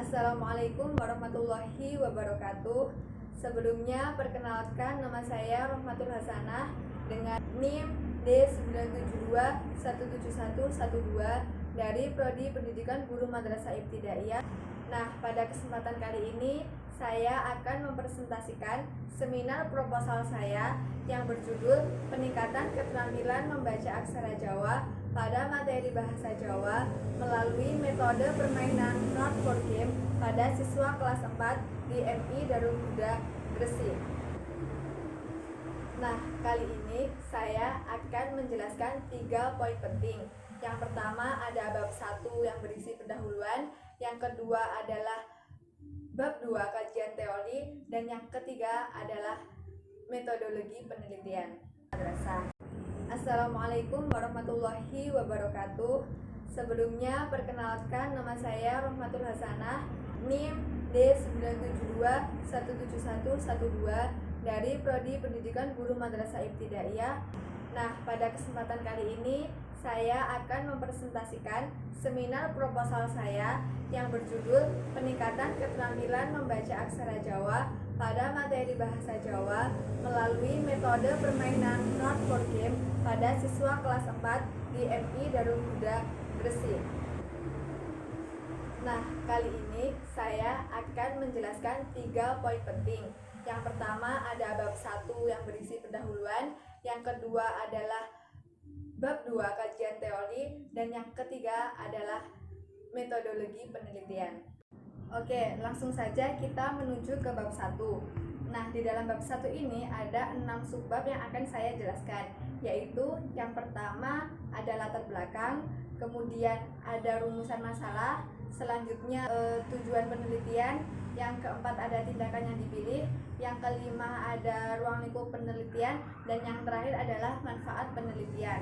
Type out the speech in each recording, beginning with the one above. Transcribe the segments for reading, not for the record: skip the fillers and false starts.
Assalamualaikum warahmatullahi wabarakatuh. Sebelumnya perkenalkan, nama saya Rohmatul Hasanah dengan NIM D972171112 dari Prodi Pendidikan Guru Madrasah Ibtidaiyah. Nah, pada kesempatan kali ini saya akan mempresentasikan seminar proposal saya yang berjudul Peningkatan Keterampilan Membaca Aksara Jawa pada materi Bahasa Jawa melalui metode permainan not board game pada siswa kelas 4 di MI Darul Huda, Gresik. Nah, kali ini saya akan menjelaskan 3 poin penting. Yang pertama ada bab 1 yang berisi pendahuluan, yang kedua adalah bab 2 kajian teori, dan yang ketiga adalah metodologi penelitian madrasah. Assalamualaikum warahmatullahi wabarakatuh. Sebelumnya perkenalkan, nama saya Rohmatul Hasanah, NIM D972171112 dari Prodi Pendidikan Guru Madrasah Ibtidaiyah. Nah, pada kesempatan kali ini saya akan mempresentasikan seminar proposal saya yang berjudul Peningkatan Keterampilan Membaca Aksara Jawa pada materi Bahasa Jawa melalui metode permainan not board game pada siswa kelas 4 di MI Darul Huda, Gresik. Nah, kali ini saya akan menjelaskan 3 poin penting. Yang pertama ada bab 1 yang berisi pendahuluan, yang kedua adalah bab 2 kajian teori, dan yang ketiga adalah metodologi penelitian. Oke, langsung saja kita menuju ke bab 1. Nah, di dalam bab 1 ini ada 6 subbab yang akan saya jelaskan, yaitu yang pertama ada latar belakang, kemudian ada rumusan masalah, selanjutnya tujuan penelitian, yang keempat ada tindakan yang dipilih, yang kelima ada ruang lingkup penelitian, dan yang terakhir adalah manfaat penelitian.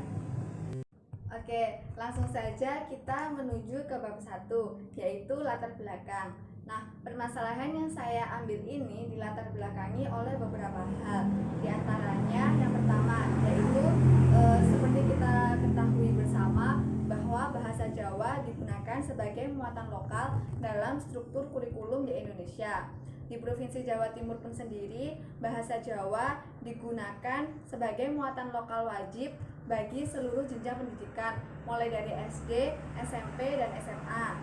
Oke, langsung saja kita menuju ke bab 1, yaitu latar belakang. Nah, permasalahan yang saya ambil ini dilatar belakangi oleh beberapa hal. Di antaranya yang pertama, yaitu seperti kita ketahui bersama bahwa bahasa Jawa digunakan sebagai muatan lokal dalam struktur kurikulum di Indonesia. Di Provinsi Jawa Timur pun sendiri, bahasa Jawa digunakan sebagai muatan lokal wajib bagi seluruh jenjang pendidikan, mulai dari SD, SMP, dan SMA.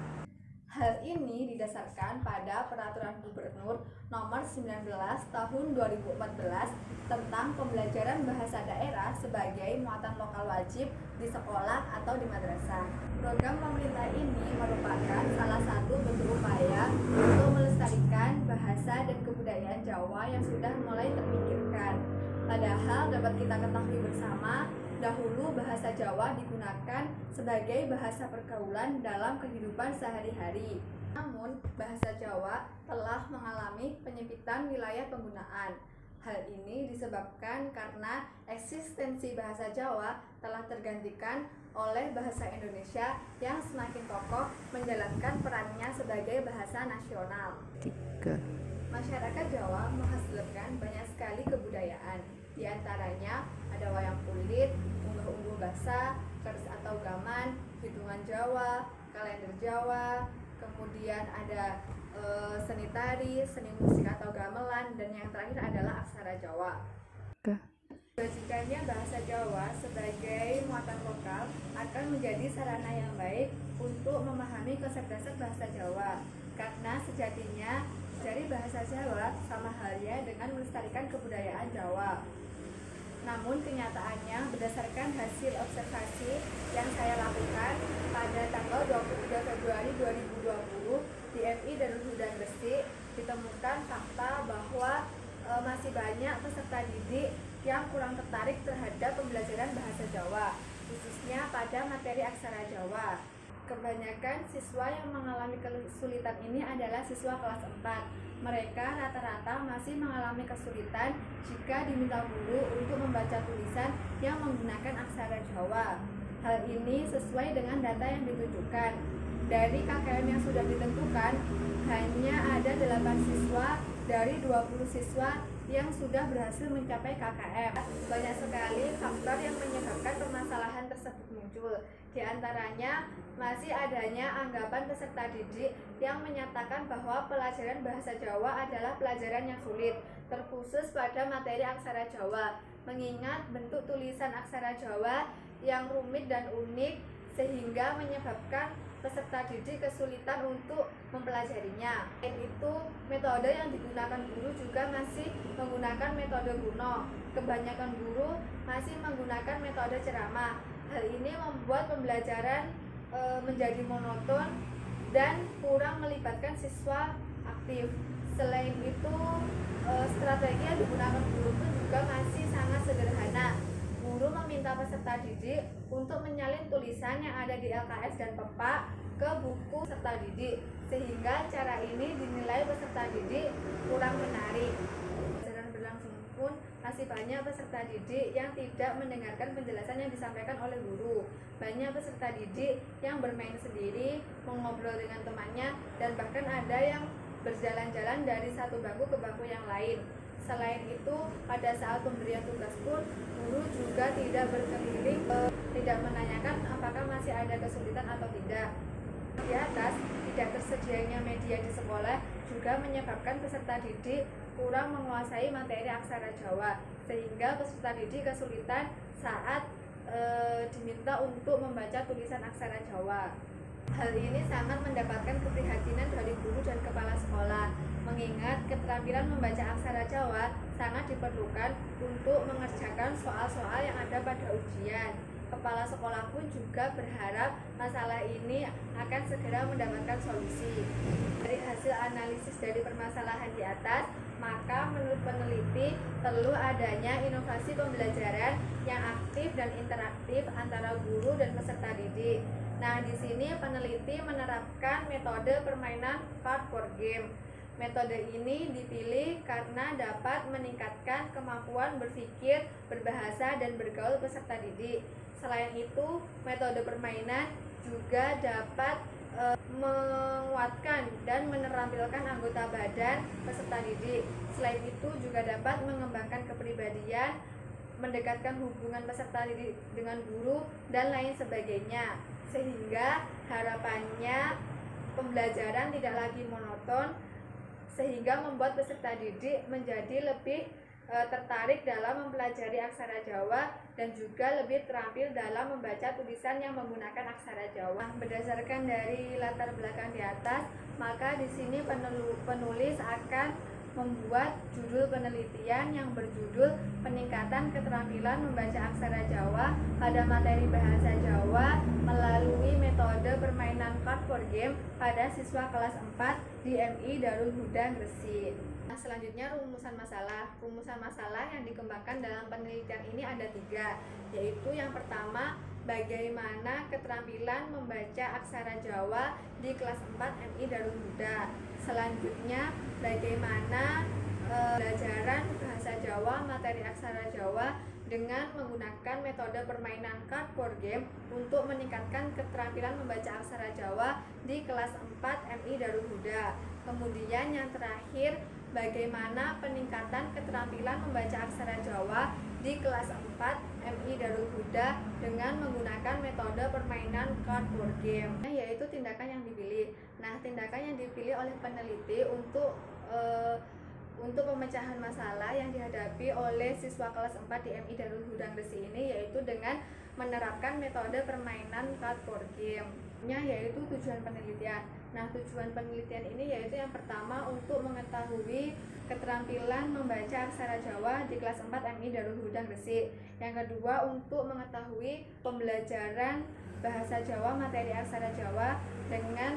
Hal ini didasarkan pada Peraturan Gubernur Nomor 19 Tahun 2014 tentang pembelajaran bahasa daerah sebagai muatan lokal wajib di sekolah atau di madrasah. Program pemerintah ini merupakan salah satu bentuk upaya untuk melestarikan bahasa dan kebudayaan Jawa yang sudah mulai terpikirkan. Padahal dapat kita ketahui bersama, dahulu bahasa Jawa digunakan sebagai bahasa pergaulan dalam kehidupan sehari-hari. Namun, bahasa Jawa telah mengalami penyempitan wilayah penggunaan. Hal ini disebabkan karena eksistensi bahasa Jawa telah tergantikan oleh bahasa Indonesia yang semakin kokoh menjalankan perannya sebagai bahasa nasional. Masyarakat Jawa menghasilkan banyak sekali kebudayaan. Di antaranya ada wayang kulit, unggah-ungguh basah, keris atau gaman, hitungan Jawa, kalender Jawa, kemudian ada seni tari, seni musik atau gamelan, dan yang terakhir adalah aksara Jawa. Jika bahasa Jawa sebagai muatan lokal akan menjadi sarana yang baik untuk memahami konsep-konsep bahasa Jawa, karena sejatinya dari bahasa Jawa sama halnya dengan melestarikan kebudayaan Jawa. Namun kenyataannya berdasarkan hasil observasi yang saya lakukan pada tanggal 23 Februari 2020 di MI Darul Huda, Gresik, ditemukan fakta bahwa masih banyak peserta didik yang kurang tertarik terhadap pembelajaran bahasa Jawa, khususnya pada materi aksara Jawa. Kebanyakan siswa yang mengalami kesulitan ini adalah siswa kelas 4. Mereka rata-rata masih mengalami kesulitan jika diminta guru untuk membaca tulisan yang menggunakan aksara Jawa. Hal ini sesuai dengan data yang ditunjukkan. Dari KKM yang sudah ditentukan, hanya ada 8 siswa dari 20 siswa yang sudah berhasil mencapai KKM. Banyak sekali faktor yang menyebabkan permasalahan tersebut muncul. Di antaranya masih adanya anggapan peserta didik yang menyatakan bahwa pelajaran bahasa Jawa adalah pelajaran yang sulit, terkhusus pada materi aksara Jawa, mengingat bentuk tulisan aksara Jawa yang rumit dan unik sehingga menyebabkan peserta didik kesulitan untuk mempelajarinya. Selain itu, metode yang digunakan guru juga masih menggunakan metode kuno. Kebanyakan guru masih menggunakan metode ceramah. Hal ini membuat pembelajaran menjadi monoton dan kurang melibatkan siswa aktif. Selain itu, strategi yang digunakan guru pun juga masih sangat sederhana. Guru meminta peserta didik untuk menyalin tulisan yang ada di LKS dan PEPA ke buku peserta didik, sehingga cara ini dinilai peserta didik kurang menarik. Pelajaran berlangsung pun masih banyak peserta didik yang tidak mendengarkan penjelasan yang disampaikan oleh guru. Banyak peserta didik yang bermain sendiri, mengobrol dengan temannya, dan bahkan ada yang berjalan-jalan dari satu bangku ke bangku yang lain. Selain itu, pada saat pemberian tugas pun, guru juga tidak berkeliling, tidak menanyakan apakah masih ada kesulitan atau tidak. Di atas, tidak tersedianya media di sekolah juga menyebabkan peserta didik kurang menguasai materi aksara Jawa, sehingga peserta didik kesulitan saat diminta untuk membaca tulisan aksara Jawa. Hal ini sangat mendapatkan keprihatinan dari guru dan kepala sekolah, mengingat keterampilan membaca aksara Jawa sangat diperlukan untuk mengerjakan soal-soal yang ada pada ujian. Kepala sekolah pun juga berharap masalah ini akan segera mendapatkan solusi. Dari hasil analisis dari permasalahan di atas, maka menurut peneliti perlu adanya inovasi pembelajaran yang aktif dan interaktif antara guru dan peserta didik. Nah, di sini peneliti menerapkan metode permainan card board game. Metode ini dipilih karena dapat meningkatkan kemampuan berpikir, berbahasa, dan bergaul peserta didik. Selain itu, metode permainan juga dapat menguatkan dan menerampilkan anggota badan peserta didik. Selain itu juga dapat mengembangkan kepribadian, mendekatkan hubungan peserta didik dengan guru, dan lain sebagainya. Sehingga harapannya pembelajaran tidak lagi monoton, sehingga membuat peserta didik menjadi lebih tertarik dalam mempelajari aksara Jawa dan juga lebih terampil dalam membaca tulisan yang menggunakan aksara Jawa. Berdasarkan dari latar belakang di atas, maka di sini penulis akan membuat judul penelitian yang berjudul Peningkatan Keterampilan Membaca Aksara Jawa pada Materi Bahasa Jawa melalui metode permainan card board game pada siswa kelas 4 di MI Darul Huda Gresik. Nah, selanjutnya rumusan masalah. Rumusan masalah yang dikembangkan dalam penelitian ini ada 3, yaitu yang pertama, bagaimana keterampilan membaca aksara Jawa di kelas 4 MI Darul Huda. Selanjutnya, bagaimana pelajaran bahasa Jawa, materi aksara Jawa dengan menggunakan metode permainan card board game untuk meningkatkan keterampilan membaca aksara Jawa di kelas 4 MI Darul Huda. Kemudian yang terakhir, bagaimana peningkatan keterampilan membaca aksara Jawa di kelas 4 MI Darul Huda dengan menggunakan metode permainan card board game, yaitu tindakan yang dipilih. Nah, tindakan yang dipilih oleh peneliti untuk pemecahan masalah yang dihadapi oleh siswa kelas 4 di MI Darul Huda Gresik ini yaitu dengan menerapkan metode permainan card board game-nya, yaitu tujuan penelitian. Nah, tujuan penelitian ini yaitu yang pertama untuk mengetahui keterampilan membaca aksara Jawa di kelas 4 MI Darul Huda Gresik. Yang kedua, untuk mengetahui pembelajaran bahasa Jawa, materi aksara Jawa dengan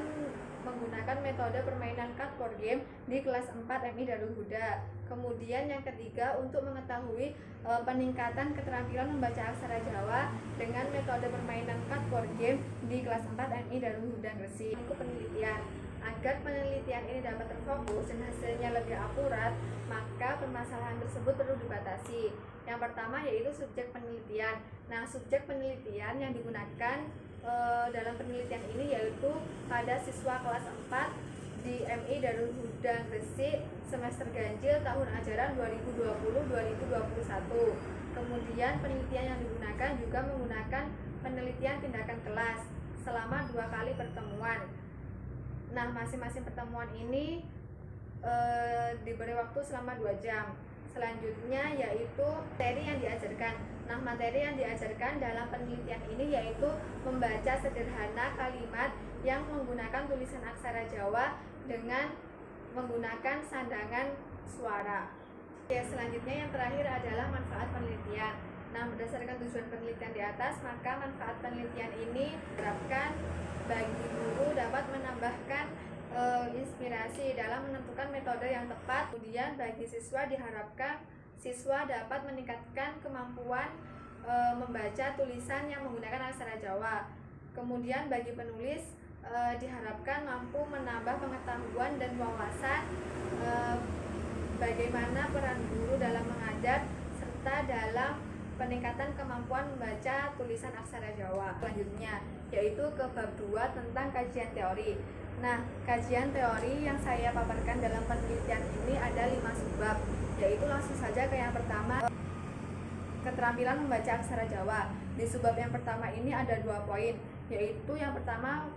menggunakan metode permainan card board game di kelas 4 MI Darul Huda. Kemudian yang ketiga, untuk mengetahui peningkatan keterampilan membaca aksara Jawa dengan metode permainan card board game di kelas 4 MI Darul Huda Gresik. Itu penelitian. Agar penelitian ini dapat terfokus dan hasilnya lebih akurat, maka permasalahan tersebut perlu dibatasi. Yang pertama yaitu subjek penelitian. Nah, subjek penelitian yang digunakan dalam penelitian ini yaitu pada siswa kelas 4 di MI Darul Huda Gresik semester ganjil tahun ajaran 2020-2021. Kemudian penelitian yang digunakan juga menggunakan penelitian tindakan kelas selama 2 kali pertemuan. Nah, masing-masing pertemuan ini diberi waktu selama 2 jam. Selanjutnya yaitu materi yang diajarkan. Nah, materi yang diajarkan dalam penelitian ini yaitu membaca sederhana kalimat yang menggunakan tulisan aksara Jawa dengan menggunakan sandangan suara. Ya, selanjutnya yang terakhir adalah manfaat penelitian. Nah, berdasarkan tujuan penelitian di atas, maka manfaat penelitian ini diharapkan bagi guru dapat menambahkan inspirasi dalam menentukan metode yang tepat. Kemudian bagi siswa diharapkan siswa dapat meningkatkan kemampuan membaca tulisan yang menggunakan aksara Jawa. Kemudian bagi penulis diharapkan mampu menambah pengetahuan dan wawasan bagaimana peran guru dalam mengajar serta dalam peningkatan kemampuan membaca tulisan aksara Jawa. Selanjutnya yaitu ke bab 2 tentang kajian teori. Nah, kajian teori yang saya paparkan dalam penelitian ini ada 5 subbab, yaitu langsung saja ke yang pertama, keterampilan membaca aksara Jawa. Di subbab yang pertama ini ada 2 poin, yaitu yang pertama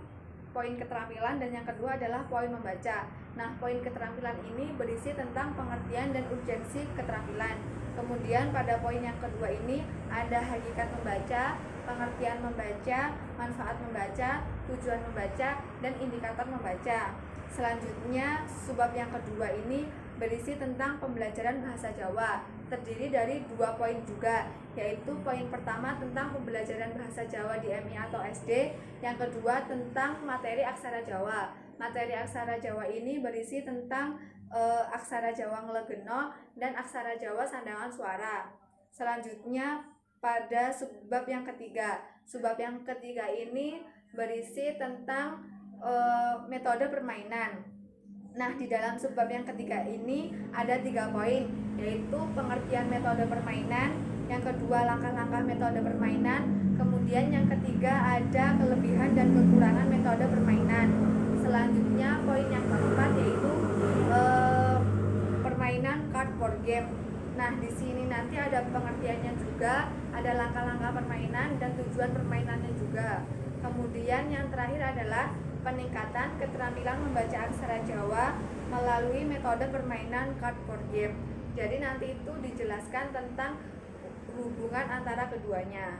poin keterampilan dan yang kedua adalah poin membaca. Nah, poin keterampilan ini berisi tentang pengertian dan urgensi keterampilan. Kemudian pada poin yang kedua ini ada hakikat membaca, pengertian membaca, manfaat membaca, tujuan membaca, dan indikator membaca. Selanjutnya, subbab yang kedua ini berisi tentang pembelajaran bahasa Jawa. Terdiri dari 2 poin juga, yaitu poin pertama tentang pembelajaran bahasa Jawa di MI atau SD, yang kedua tentang materi aksara Jawa. Materi aksara Jawa ini berisi tentang aksara Jawa Nglegeno dan aksara Jawa sandangan suara. Selanjutnya pada subbab yang ketiga. Subbab yang ketiga ini berisi tentang metode permainan. Nah, di dalam subbab yang ketiga ini ada 3 poin, yaitu pengertian metode permainan, yang kedua langkah-langkah metode permainan, kemudian yang ketiga ada kelebihan dan kekurangan metode permainan. Selanjutnya poin yang keempat yaitu permainan card board game. Nah, di sini nanti ada pengertiannya juga, ada langkah-langkah permainan dan tujuan permainannya juga. Kemudian yang terakhir adalah peningkatan keterampilan membaca aksara Jawa melalui metode permainan card board game. Jadi nanti itu dijelaskan tentang hubungan antara keduanya.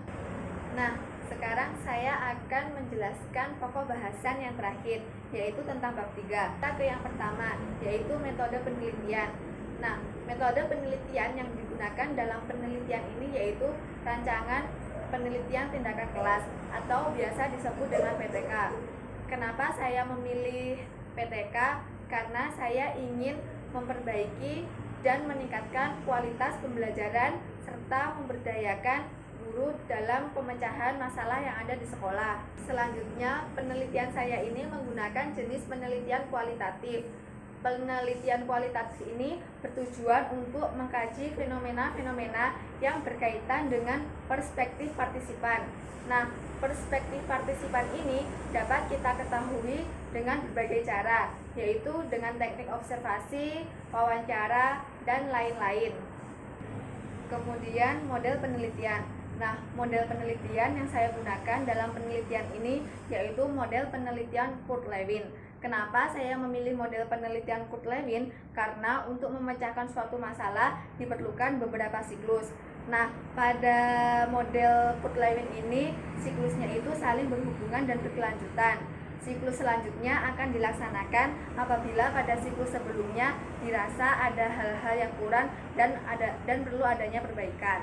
Nah, sekarang saya akan menjelaskan pokok bahasan yang terakhir, yaitu tentang bab 3. Kita ke yang pertama, yaitu metode penelitian. Nah, metode penelitian yang digunakan dalam penelitian ini yaitu rancangan penelitian tindakan kelas atau biasa disebut dengan PTK. Kenapa saya memilih PTK? Karena saya ingin memperbaiki dan meningkatkan kualitas pembelajaran serta memberdayakan guru dalam pemecahan masalah yang ada di sekolah. Selanjutnya, penelitian saya ini menggunakan jenis penelitian kualitatif. Penelitian kualitatif ini bertujuan untuk mengkaji fenomena-fenomena yang berkaitan dengan perspektif partisipan. Nah, perspektif partisipan ini dapat kita ketahui dengan berbagai cara, yaitu dengan teknik observasi, wawancara, dan lain-lain. Kemudian model penelitian. Nah, model penelitian yang saya gunakan dalam penelitian ini yaitu model penelitian Kurt-Lewin. Kenapa saya memilih model penelitian Kurt-Lewin? Karena untuk memecahkan suatu masalah diperlukan beberapa siklus. Nah, pada model Kurt-Lewin ini siklusnya itu saling berhubungan dan berkelanjutan. Siklus selanjutnya akan dilaksanakan apabila pada siklus sebelumnya dirasa ada hal-hal yang kurang dan perlu adanya perbaikan.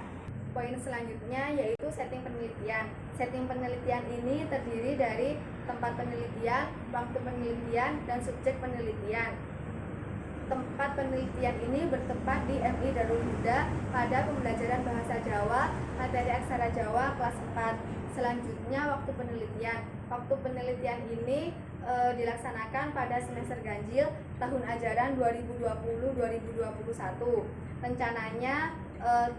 Poin selanjutnya yaitu setting penelitian. Setting penelitian ini terdiri dari tempat penelitian, waktu penelitian, dan subjek penelitian. Tempat penelitian ini bertempat di MI Darul Huda pada pembelajaran bahasa Jawa, materi aksara Jawa kelas 4. Selanjutnya waktu penelitian. Waktu penelitian ini dilaksanakan pada semester ganjil tahun ajaran 2020-2021. Rencananya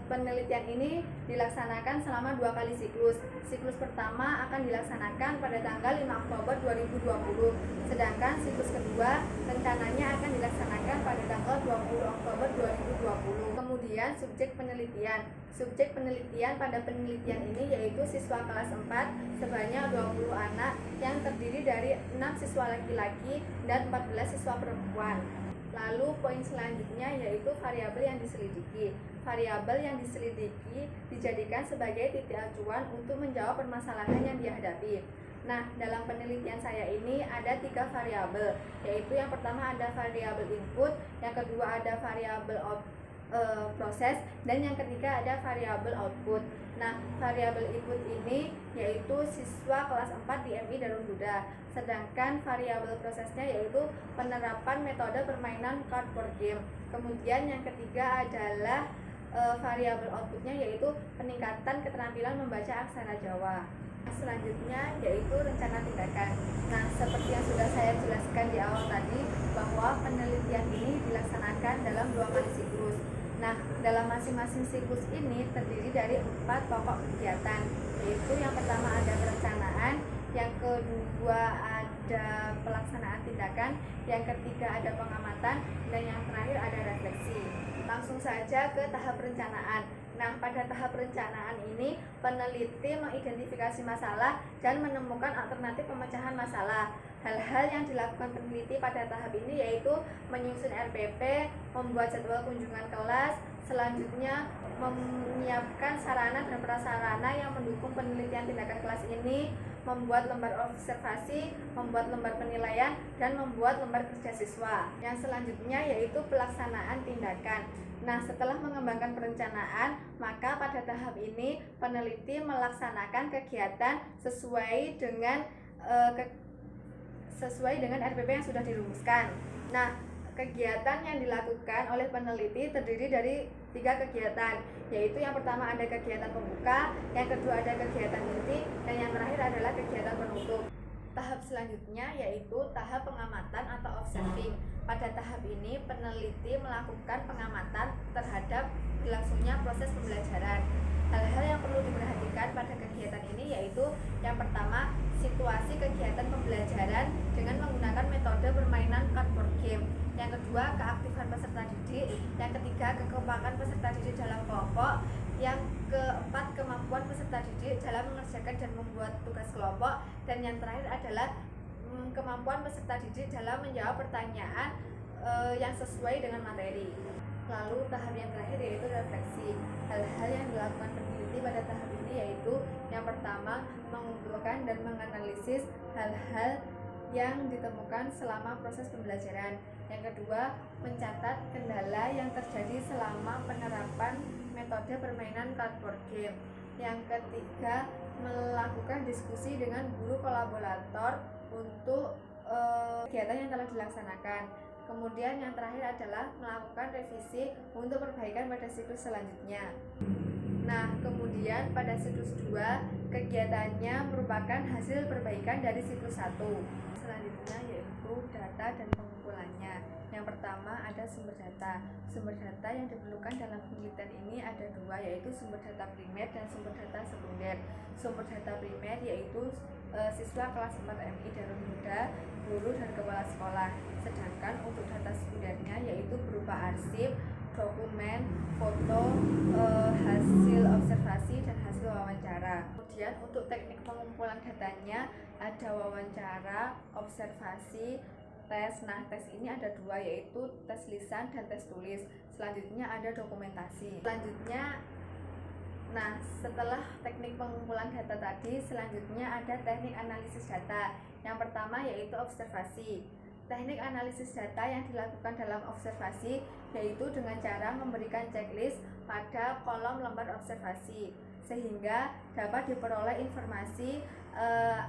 penelitian ini dilaksanakan selama 2 kali siklus. Siklus pertama akan dilaksanakan pada tanggal 5 Oktober 2020, sedangkan siklus kedua rencananya akan dilaksanakan pada tanggal 20 Oktober 2020. Kemudian subjek penelitian. Subjek penelitian pada penelitian ini yaitu siswa kelas 4 sebanyak 20 anak yang terdiri dari 6 siswa laki-laki dan 14 siswa perempuan. Lalu poin selanjutnya yaitu variabel yang diselidiki. Variabel yang diselidiki dijadikan sebagai titik acuan untuk menjawab permasalahan yang dihadapi. Nah, dalam penelitian saya ini ada 3 variabel, yaitu yang pertama ada variabel input, yang kedua ada variabel proses, dan yang ketiga ada variabel output. Nah, variabel input ini yaitu siswa kelas 4 di MI Darul Huda, sedangkan variabel prosesnya yaitu penerapan metode permainan cardboard game. Kemudian yang ketiga adalah variabel outputnya yaitu peningkatan keterampilan membaca aksara Jawa. Selanjutnya yaitu rencana tindakan. Nah, seperti yang sudah saya jelaskan di awal tadi, bahwa penelitian ini dilaksanakan dalam 2 kali siklus. Nah, dalam masing-masing siklus ini terdiri dari 4 pokok kegiatan, yaitu yang pertama ada perencanaan, yang kedua ada pelaksanaan tindakan, yang ketiga ada pengamatan, dan yang terakhir ada refleksi. Langsung saja ke tahap perencanaan. Nah, pada tahap perencanaan ini peneliti mengidentifikasi masalah dan menemukan alternatif pemecahan masalah. Hal-hal yang dilakukan peneliti pada tahap ini yaitu menyusun RPP, membuat jadwal kunjungan kelas, selanjutnya menyiapkan sarana dan prasarana yang mendukung penelitian tindakan kelas ini, membuat lembar observasi, membuat lembar penilaian, dan membuat lembar kerja siswa. Yang selanjutnya yaitu pelaksanaan tindakan. Nah, setelah mengembangkan perencanaan, maka pada tahap ini peneliti melaksanakan kegiatan sesuai dengan RPP yang sudah dirumuskan. Nah, kegiatan yang dilakukan oleh peneliti terdiri dari 3 kegiatan, yaitu yang pertama ada kegiatan pembuka, yang kedua ada kegiatan inti, dan yang terakhir adalah kegiatan penutup. Tahap selanjutnya yaitu tahap pengamatan atau observing. Pada tahap ini peneliti melakukan pengamatan terhadap berlangsungnya proses pembelajaran. Hal-hal yang perlu diperhatikan pada kegiatan ini yaitu yang pertama, situasi kegiatan pembelajaran dengan menggunakan metode permainan cardboard game. Yang kedua, keaktifan peserta didik. Yang ketiga, kekompakan peserta didik dalam kelompok. Yang keempat, kemampuan peserta didik dalam mengerjakan dan membuat tugas kelompok. Dan yang terakhir adalah kemampuan peserta didik dalam menjawab pertanyaan yang sesuai dengan materi. Lalu tahap yang terakhir yaitu refleksi. Hal-hal yang dilakukan peneliti pada tahap ini yaitu yang pertama, mengumpulkan dan menganalisis hal-hal yang ditemukan selama proses pembelajaran. Yang kedua, mencatat kendala yang terjadi selama penerapan metode permainan cardboard game. Yang ketiga, melakukan diskusi dengan guru kolaborator untuk kegiatan yang telah dilaksanakan. Kemudian yang terakhir adalah melakukan revisi untuk perbaikan pada siklus selanjutnya. Nah, kemudian pada siklus 2, kegiatannya merupakan hasil perbaikan dari siklus 1. Selanjutnya yaitu data dan pengumpulannya. Yang pertama ada sumber data. Sumber data yang diperlukan dalam penelitian ini ada 2, yaitu sumber data primer dan sumber data sekunder. Sumber data primer yaitu siswa kelas 4 MI Darul Huda, guru dan kepala sekolah. Sedangkan untuk data sekundernya yaitu berupa arsip, dokumen, foto, hasil observasi, dan hasil wawancara. Kemudian untuk teknik pengumpulan datanya ada wawancara, observasi, tes. Nah, tes ini ada 2, yaitu tes lisan dan tes tulis. Selanjutnya ada dokumentasi. Setelah teknik pengumpulan data tadi, selanjutnya ada teknik analisis data. Yang pertama yaitu observasi. Teknik analisis data yang dilakukan dalam observasi yaitu dengan cara memberikan checklist pada kolom lembar observasi, sehingga dapat diperoleh informasi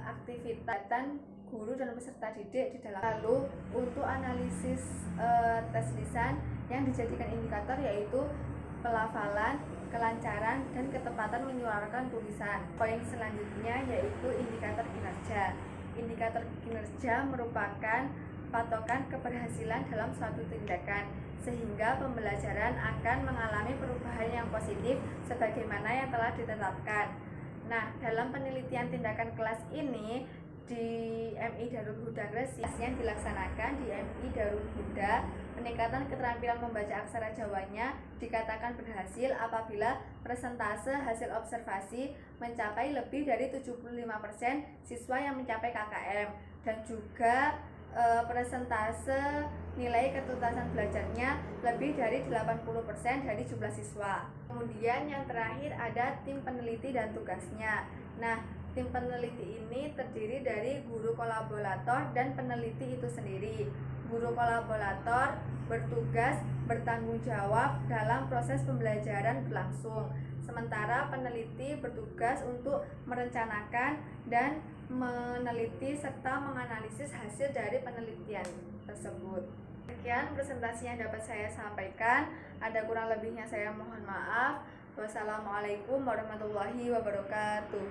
aktivitas guru dan peserta didik di dalam. Lalu untuk analisis tes lisan yang dijadikan indikator yaitu pelafalan, kelancaran, dan ketepatan menyuarakan tulisan. Poin selanjutnya yaitu indikator kinerja. Indikator kinerja merupakan patokan keberhasilan dalam suatu tindakan, sehingga pembelajaran akan mengalami perubahan yang positif sebagaimana yang telah ditetapkan. Nah, dalam penelitian tindakan kelas ini di MI Darul Huda Gresik yang dilaksanakan di MI Darul Huda, peningkatan keterampilan membaca aksara Jawanya dikatakan berhasil apabila persentase hasil observasi mencapai lebih dari 75% siswa yang mencapai KKM, dan juga persentase nilai ketuntasan belajarnya lebih dari 80% dari jumlah siswa. Kemudian yang terakhir ada tim peneliti dan tugasnya. Nah, tim peneliti ini terdiri dari guru kolaborator dan peneliti itu sendiri. Guru kolaborator bertugas bertanggung jawab dalam proses pembelajaran berlangsung, sementara peneliti bertugas untuk merencanakan dan meneliti serta menganalisis hasil dari penelitian tersebut. Sekian presentasi yang dapat saya sampaikan. Ada kurang lebihnya saya mohon maaf. Wassalamualaikum warahmatullahi wabarakatuh.